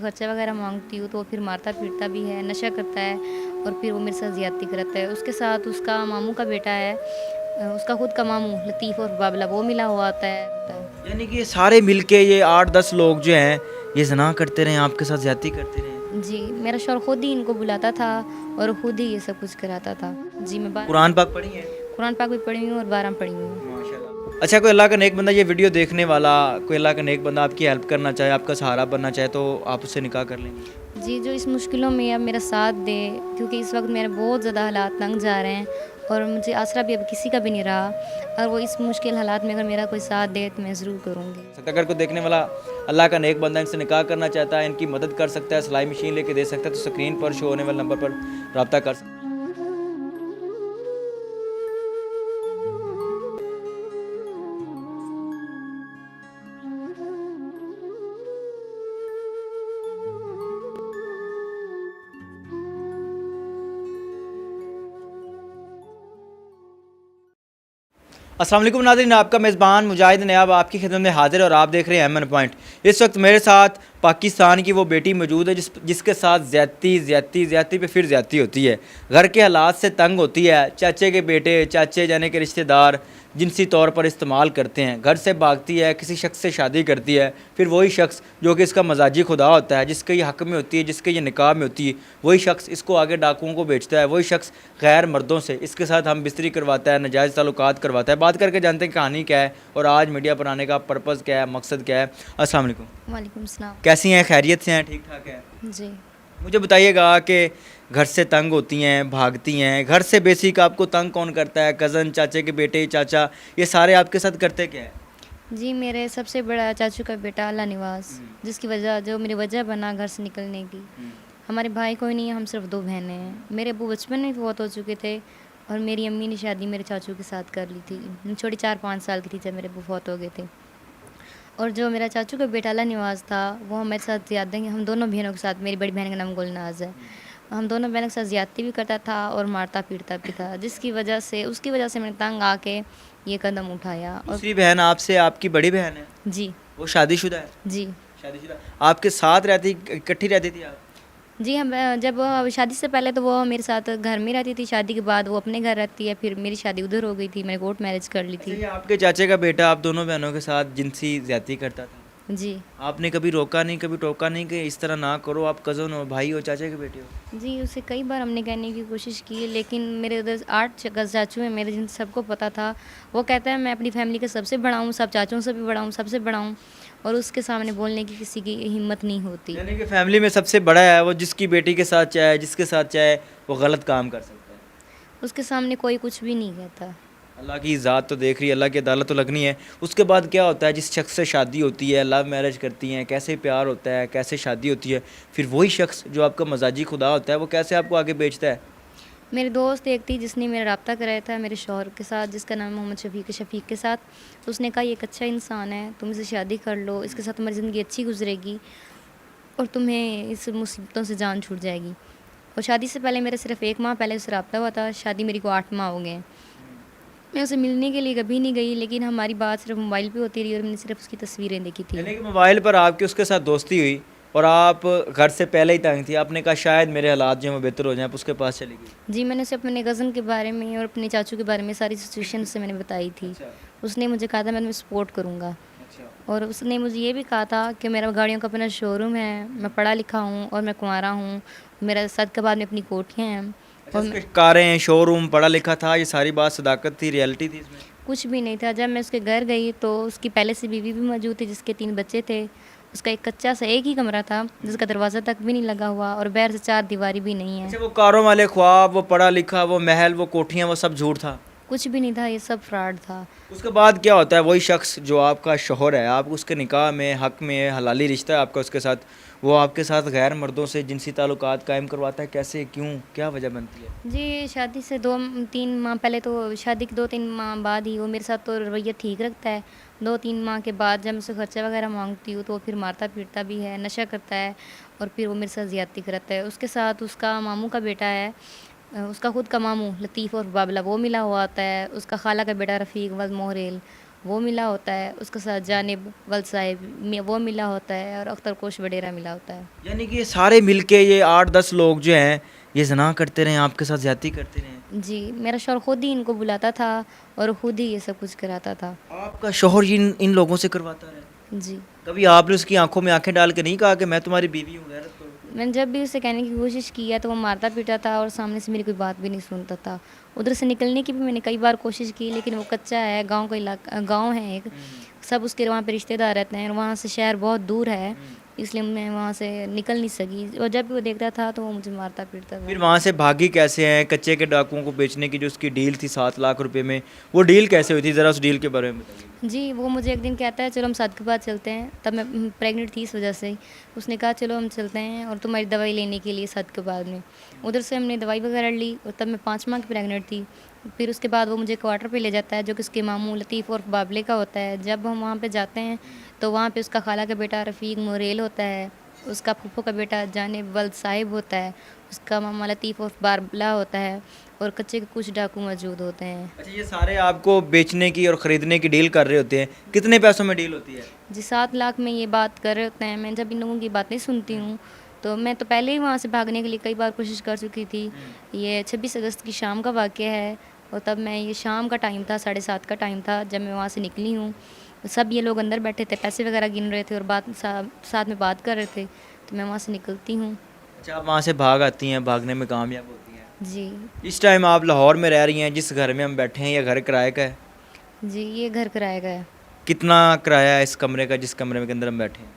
खर्चा वगैरह मांगती हूँ तो वो फिर मारता पीटता भी है, नशा करता है और फिर वो मेरे साथ ज़्यादती करता है। उसके साथ उसका मामू का बेटा है, उसका खुद का मामू लतीफ़ और बाबला वो मिला हुआ होता है। यानी कि ये सारे मिलके ये 8-10 लोग जो हैं, ये ज़िना करते रहे, आपके साथ ज़्यादती करते रहे। जी, मेरा शौहर खुद ही इनको बुलाता था और खुद ही ये सब कुछ कराता था। जी, मैं कुरान पाक पढ़ी है? कुरान पाक भी पढ़ी हूँ और 12 पढ़ी हूँ। माशाल्लाह। अच्छा, कोई अल्लाह का नेक बंदा ये वीडियो देखने वाला, कोई अल्लाह का नेक बंदा आपकी हेल्प करना चाहे, आपका सहारा बनना चाहे तो आप उससे निकाह कर लेंगे? जी, जो इस मुश्किलों में अब मेरा साथ दे, क्योंकि इस वक़्त मेरे बहुत ज़्यादा हालात तंग जा रहे हैं और मुझे आसरा भी अब किसी का भी नहीं रहा और वो इस मुश्किल हालात में अगर मेरा कोई साथ दे तो मैं ज़रूर करूँगी। अगर कोई देखने वाला अल्लाह का नेक बंदा इनसे निकाह करना चाहता है, इनकी मदद कर सकता है, सिलाई मशीन लेके दे सकता है, तो स्क्रीन पर शो होने वाले नंबर पर रब्ता कर सकते हैं। अस्सलाम वालेकुम नाज़रीन, आपका मेज़बान मुजाहिद नयाब आपकी खिदमत में हाजिर और आप देख रहे हैं एमएन पॉइंट। इस वक्त मेरे साथ पाकिस्तान की वो बेटी मौजूद है जिसके साथ ज़्यादती पे फिर ज़्यादती होती है। घर के हालात से तंग होती है, चाचे के बेटे, चाचे जाने के रिश्तेदार जिनसी तौर पर इस्तेमाल करते हैं। घर से भागती है, किसी शख्स से शादी करती है, फिर वही शख्स जो कि इसका मजाजी खुदा होता है, जिसके ये हक़ में होती है, जिसके ये निकाह में होती है, वही शख्स इसको आगे डाकुओं को बेचता है। वही शख्स गैर मर्दों से इसके साथ हम बिस्तरी करवाता है, नाजायज़ ताल्लुकात करवाता है। बात करके जानते हैं कहानी क्या है और आज मीडिया पर आने का पर्पज़ क्या है, मकसद क्या है। अस्सलाम वालेकुम। वालेकुम सलाम। कैसी हैं, खैरियत से हैं, ठीक ठाक हैं? जी। मुझे बताइएगा कि घर से तंग होती हैं, भागती हैं, घर से बेसिक आपको तंग कौन करता है? कज़न, चाचे के बेटे, चाचा, ये सारे आपके साथ करते क्या है? जी, मेरे सबसे बड़ा चाचू का बेटा अल्लाह निवास, हुँ। जिसकी वजह जो मेरी वजह बना घर से निकलने की। हुँ। हमारे भाई कोई नहीं है, हम सिर्फ 2 बहनें हैं। मेरे अब्बू बचपन में फौत हो चुके थे और मेरी अम्मी ने शादी मेरे चाचू के साथ कर ली थी। मैं छोटी 4-5 साल की थी जब मेरे अब्बू फौत हो गए थे। और जो मेरा चाचू का बेटा अल्लाह निवास था, वो हमारे साथ ज़्यादा ही हम दोनों बहनों के साथ, मेरी बड़ी बहन का नाम गुलनाज़ है। हम दोनों बहनों के साथ ज़्यादती भी करता था और मारता-पीटता भी था, जिसकी वजह से उसकी वजह से मैंने तंग आके ये कदम उठाया और दूसरी बहन आपसे आपकी बड़ी बहन है? जी, वो शादीशुदा है? जी। शादीशुदा। आपके साथ रहती, इकट्ठी रहती थी आप? जी, हम जब शादी से पहले तो वो मेरे साथ घर में रहती थी, शादी के बाद वो अपने घर रहती है, फिर मेरी शादी उधर हो गई थी, मैंने कोर्ट मैरिज कर ली अच्छा, थी। ये आपके चाचे का बेटा आप दोनों बहनों के साथ जिनसी ज़्यादती करता था। जी। आपने कभी रोका नहीं, कभी टोका नहीं कि इस तरह ना करो, आप कज़न हो, भाई हो, चाचे के बेटे हो? जी, उसे कई बार हमने कहने की कोशिश की, लेकिन मेरे उधर 8 चाचू हैं मेरे, जिन सबको पता था। वो कहता है मैं अपनी फैमिली का सबसे बड़ा हूँ, सब चाचुओं से भी बड़ा हूँ, सबसे बड़ा हूँ और उसके सामने बोलने की किसी की हिम्मत नहीं होती। यानी कि फैमिली में सबसे बड़ा है, वो जिसकी बेटी के साथ चाहे, जिसके साथ चाहे, वो गलत काम कर सकता है। उसके सामने कोई कुछ भी नहीं कहता। अल्लाह की ज़ात तो देख रही है, अल्लाह की अदालत तो लगनी है। उसके बाद क्या होता है, जिस शख्स से शादी होती है, लव मैरिज करती हैं, कैसे प्यार होता है, कैसे शादी होती है, फिर वही शख्स जो आपका मजाजी खुदा होता है, वो कैसे आपको आगे बेचता है। मेरी दोस्त एक थी जिसने मेरा राब्ता कराया था मेरे शौहर के साथ, जिसका नाम मोहम्मद शफ़ीक के साथ। तो उसने कहा ये एक अच्छा इंसान है, तुम इसे शादी कर लो, इसके साथ तुम्हारी ज़िंदगी अच्छी गुजरेगी और तुम्हें इस मुसीबतों से जान छूट जाएगी। और शादी से पहले मेरा सिर्फ़ 1 माह पहले उससे राब्ता हुआ था, शादी मेरी को 8 माह हो गए हैं। मैं उसे मिलने के लिए कभी नहीं गई, लेकिन हमारी बात सिर्फ़ मोबाइल पे होती रही और मैंने सिर्फ़ उसकी तस्वीरें देखी थी। यानी कि मोबाइल पर आपकी उसके साथ दोस्ती हुई और आप घर से पहले ही तंग थी, आपने कहा शायद मेरे हालात जो हैं वो बेहतर हो जाएँ, आप उसके पास चली गई। जी, मैंने उसे अपने कज़न के बारे में और अपने चाचू के बारे में सारी सिचुएशन उसे मैंने बताई थी। अच्छा। उसने मुझे कहा था मैं तुम्हें सपोर्ट करूँगा अच्छा। और उसने मुझे ये भी कहा था कि मेरा गाड़ियों का अपना शोरूम है, मैं पढ़ा लिखा हूँ और मैं कुँवारा हूँ, मेरा सदकाबाद में अपनी कोठियाँ हैं अच्छा, और इसके कारें, शोरूम, पढ़ा लिखा था, ये सारी बात सदाकत थी, रियलिटी थी इसमें? कुछ भी नहीं था। जब मैं उसके घर गई तो उसकी पहले से बीवी भी मौजूद थी, जिसके 3 बच्चे थे। उसका एक कच्चा सा एक ही कमरा था, जिसका दरवाज़ा तक भी नहीं लगा हुआ और बाहर से 4 दीवारी भी नहीं है। अच्छा, वो कारों वाले ख्वाब, वो पढ़ा लिखा, वो महल, वो कोठियाँ, वो सब झूठ था। कुछ भी नहीं था, ये सब फ्रॉड था। उसके बाद क्या होता है, वही शख्स जो आपका शौहर है, आप उसके निकाह में, हक़ में, हलाली रिश्ता है आपका उसके साथ, वो आपके साथ गैर मर्दों से जिनसी ताल्लुकात कायम करवाता है, कैसे, क्यों, क्या वजह बनती है? जी, शादी से 2-3 माह पहले, तो शादी के 2-3 माह बाद ही वो मेरे साथ तो रवैया ठीक रखता है। 2-3 माह के बाद जब मैं उससे खर्चा वगैरह माँगती हूँ तो वो फिर मारता-पीटता भी है, नशा करता है और फिर वो मेरे साथ ज़्यादती करता है। उसके साथ उसका मामू का बेटा है, उसका खुद का मामू लतीफ़ और बाबला वो मिला हुआ होता है। उसका खाला का बेटा रफ़ीक वल्द मोहरेल वो मिला होता है, उसके साथ जानिब वल साहिब वो मिला होता है, और अख्तर कोश वडेरा मिला होता है। यानी कि ये सारे मिलके ये 8-10 लोग जो हैं ये ज़िना करते रहे, आपके साथ ज़्यादती करते रहे। जी, मेरा शौहर खुद ही इनको बुलाता था और खुद ही ये सब कुछ कराता था। आपका शौहर इन इन लोगों से करवाता रहा? जी, कभी आपने उसकी आंखों में आंखें डाल के नहीं कहा कि मैं तुम्हारी बीवी हूँ, गैरत करो? मैंने जब भी उसे कहने की कोशिश की है तो वो मारता पीटा था और सामने से मेरी कोई बात भी नहीं सुनता था। उधर से निकलने की भी मैंने कई बार कोशिश की, लेकिन वो कच्चा है, गाँव का इलाका गाँव है एक, सब उसके वहाँ पे रिश्तेदार रहते हैं और वहाँ से शहर बहुत दूर है, इसलिए मैं वहाँ से निकल नहीं सकी, और जब भी वो देखता था तो वो मुझे मारता पीटता फिर था। वहाँ से भागी कैसे हैं? कच्चे के डाकुओं को बेचने की जो उसकी डील थी 7 लाख रुपए में, वो डील कैसे हुई थी? ज़रा उस डील के बारे में बताइए। जी, वो मुझे एक दिन कहता है चलो हम साथ के बाद चलते हैं, तब मैं प्रेग्नेंट थी इस वजह से ही। उसने कहा चलो हम चलते हैं और तुम्हारी दवाई लेने के लिए साथ के बाद में। उधर से हमने दवाई वगैरह ली और तब मैं 5 माह की प्रेग्नेंट थी। फिर उसके बाद वो मुझे क्वार्टर पे ले जाता है जो कि उसके मामू लतीफ़ और बाबले का होता है। जब हम वहाँ पे जाते हैं तो वहाँ पे उसका खाला का बेटा रफ़ीक मोरेल होता है, उसका फूफो का बेटा जानिब वल्द साहिब होता है, उसका मामा लतीफ़ और बारबला होता है, और कच्चे के कुछ डाकू मौजूद होते हैं। अच्छा, ये सारे आपको बेचने की और ख़रीदने की डील कर रहे होते हैं। कितने पैसों में डील होती है? जी, 7 लाख में ये बात कर रहे होते हैं। मैं जब इन लोगों की बातें सुनती हूँ, तो मैं तो पहले ही वहाँ से भागने के लिए कई बार कोशिश कर चुकी थी। ये 26 अगस्त की शाम का वाक़या है और तब मैं ये शाम का टाइम था, 7:30 का टाइम था जब मैं वहाँ से निकली हूँ। सब ये लोग अंदर बैठे थे, पैसे वग़ैरह गिन रहे थे और साथ में बात कर रहे थे, तो मैं वहाँ से निकलती हूँ। अच्छा, आप वहाँ से भाग आती हैं, भागने में कामयाब होती हैं। जी। इस टाइम आप लाहौर में रह रही हैं, जिस घर में हम बैठे हैं, ये घर किराए का है? जी, ये घर किराए का है, कितना किराया है इस कमरे का, जिस कमरे के अंदर हम बैठे हैं?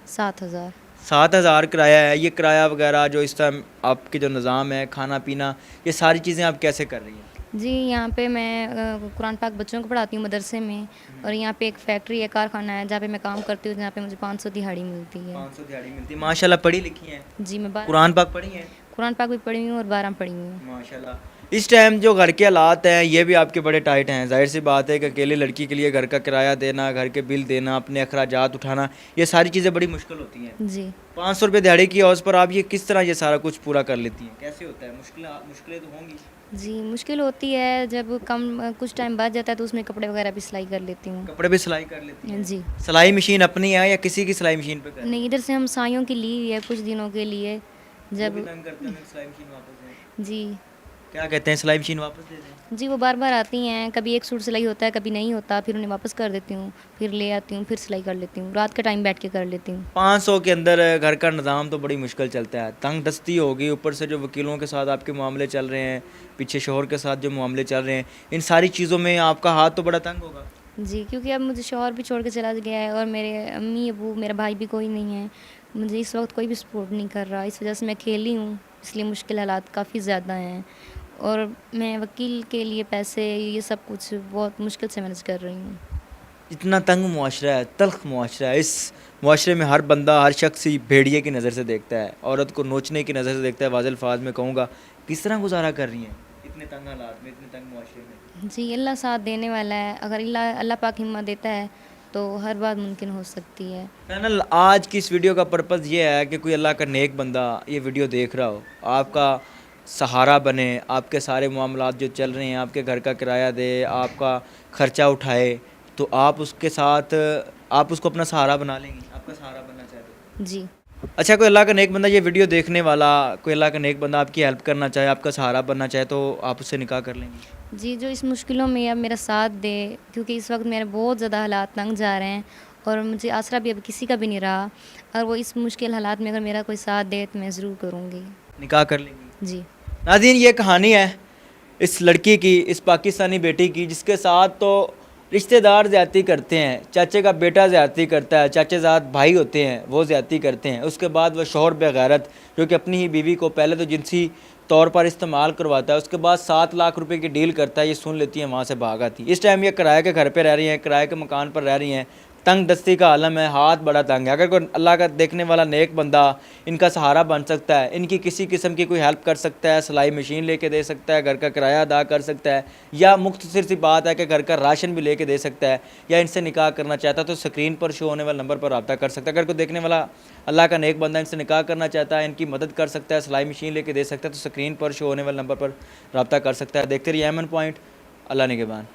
7,000। 7,000 किराया है। ये किराया वगैरह जो इस टाइम आपके जो निज़ाम है, खाना पीना, ये सारी चीज़ें आप कैसे कर रही हैं? जी, यहाँ पे मैं कुरान पाक बच्चों को पढ़ाती हूँ मदरसे में, और यहाँ पे एक फैक्ट्री है, कारखाना है जहाँ पे मैं काम करती हूँ, जहाँ पे मुझे 500 दिहाड़ी मिलती है। 500 दिहाड़ी मिलती है। माशाल्लाह, पढ़ी लिखी हैं, जी, मैं कुरान पाक पढ़ी हैं? कुरान पाक भी पढ़ी हुई हूँ और 12 पढ़ी हुई हूँ। माशाल्लाह। इस टाइम जो घर के हालात हैं ये भी आपके बड़े टाइट हैं। ज़ाहिर सी बात है कि अकेली लड़की के लिए घर का किराया देना, घर के बिल देना, अपने अखराजात उठाना, ये सारी चीज़ें बड़ी मुश्किल होती हैं। जी। 500 रुपये दिहाड़ी की हौस पर आप ये किस तरह ये सारा कुछ पूरा कर लेती हैं? कैसे होता है? मुश्किलें तो होंगी। जी, मुश्किल होती है जब कुछ टाइम बाद जाता है तो उसमें कपड़े वगैरह भी सिलाई कर लेती हूँ। कपड़े भी सिलाई कर लेती हैं? जी। सिलाई मशीन अपनी है या किसी की सिलाई मशीन पे कर? नहीं, इधर से हम साइयों की ली हुई है कुछ दिनों के लिए। वो भी जब तंग करते हैं कि सिलाई मशीन वापस दें। जी। क्या कहते हैं, सिलाई मशीन वापस दे दें? जी, वो बार-बार आती हैं, कभी एक सूट सिलाई होता है, कभी नहीं होता, फिर उन्हें वापस कर देती हूँ, फिर ले आती हूँ, फिर सिलाई कर लेती हूँ। रात के टाइम बैठ के कर लेती हूँ। 500 के अंदर घर का निज़ाम तो बड़ी मुश्किल चलता है। तंग दस्ती होगी, ऊपर से जो वकीलों के साथ आपके मामले चल रहे हैं, पीछे शौहर के साथ जो मामले चल रहे हैं, इन सारी चीज़ों में आपका हाथ तो बड़ा तंग होगा। जी, क्योंकि अब मुझे शौहर भी छोड़ के चला गया है और मेरे अम्मी-अब्बू, मेरा भाई भी कोई नहीं है। मुझे इस वक़्त कोई भी सपोर्ट नहीं कर रहा, इस वजह से मैं अकेली हूँ, इसलिए मुश्किल हालात काफ़ी ज़्यादा हैं, और मैं वकील के लिए पैसे ये सब कुछ बहुत मुश्किल से मैनेज कर रही हूँ। इतना तंग मुआशरा है, तल्ख़ मुआशरा है। इस मुआशरे में हर बंदा, हर शख्स ही भेड़िए की नज़र से देखता है, औरत को नोचने की नज़र से देखता है। वाज़ेह अल्फ़ाज़ में कहूँगा, किस तरह गुज़ारा कर रही हैं इतने तंग हालात में, इतने तंग मुआशरे में? जी, अल्लाह साथ देने वाला है, अगर अल्लाह अल्लाह पाक हिम्मत देता है, तो हर बात मुमकिन हो सकती है। चैनल आज की इस वीडियो का पर्पज़ ये है कि कोई अल्लाह का नेक बंदा ये वीडियो देख रहा हो, आपका सहारा बने, आपके सारे मामलात जो चल रहे हैं, आपके घर का किराया दे, आपका ख़र्चा उठाए, तो आप उसके साथ आप उसको अपना सहारा बना लेंगी, आपका सहारा बनना चाहते हो? जी। अच्छा, कोई अल्लाह का नेक बंदा ये वीडियो देखने वाला, कोई अल्लाह का नेक बंदा आपकी हेल्प करना चाहे, आपका सहारा बनना चाहे, तो आप उससे निकाह कर लेंगी? जी, जो इस मुश्किलों में अब मेरा साथ दे, क्योंकि इस वक्त मेरे बहुत ज़्यादा हालात तंग जा रहे हैं और मुझे आसरा भी अब किसी का भी नहीं रहा, और वो इस मुश्किल हालात में अगर मेरा कोई साथ दे तो मैं ज़रूर करूँगी। निकाह कर लेंगी? जी। नाज़रीन, ये कहानी है इस लड़की की, इस पाकिस्तानी बेटी की, जिसके साथ तो रिश्तेदार ज़्यादती करते हैं, चाचे का बेटा ज़्यादती करता है, चाचेज़ाद भाई होते हैं वो ज़्यादती करते हैं, उसके बाद वह शौहर बेगैरत जो कि अपनी ही बीवी को पहले तो जिनसी तौर पर इस्तेमाल करवाता है, उसके बाद 7 लाख रुपए की डील करता है, ये सुन लेती है, वहाँ से भाग आती है। इस टाइम ये किराए के घर पे रह रही हैं, किराए के मकान पर रह रही हैं, तंग दस्ती का आलम है, हाथ बड़ा तंग है। अगर कोई अल्लाह का देखने वाला नेक बंदा इनका सहारा बन सकता है, इनकी किसी किस्म की कोई हेल्प कर सकता है, सिलाई मशीन लेके दे सकता है, घर का किराया अदा कर सकता है, या मुख्तसर सी बात है कि घर का राशन भी लेके दे सकता है, या इनसे निकाह करना चाहता है, तो स्क्रीन पर शो होने वाले नंबर पर रब्ता कर सकता है। अगर कोई देखने वाला अल्लाह का नेक बंदा इनसे निकाह करना चाहता है, इनकी मदद कर सकता है, सिलाई मशीन लेके दे सकता है, तो स्क्रीन पर शो होने वाले नंबर पर रब्ता कर सकता है। देखते रहिए एमएन पॉइंट। अल्लाह निगहबान।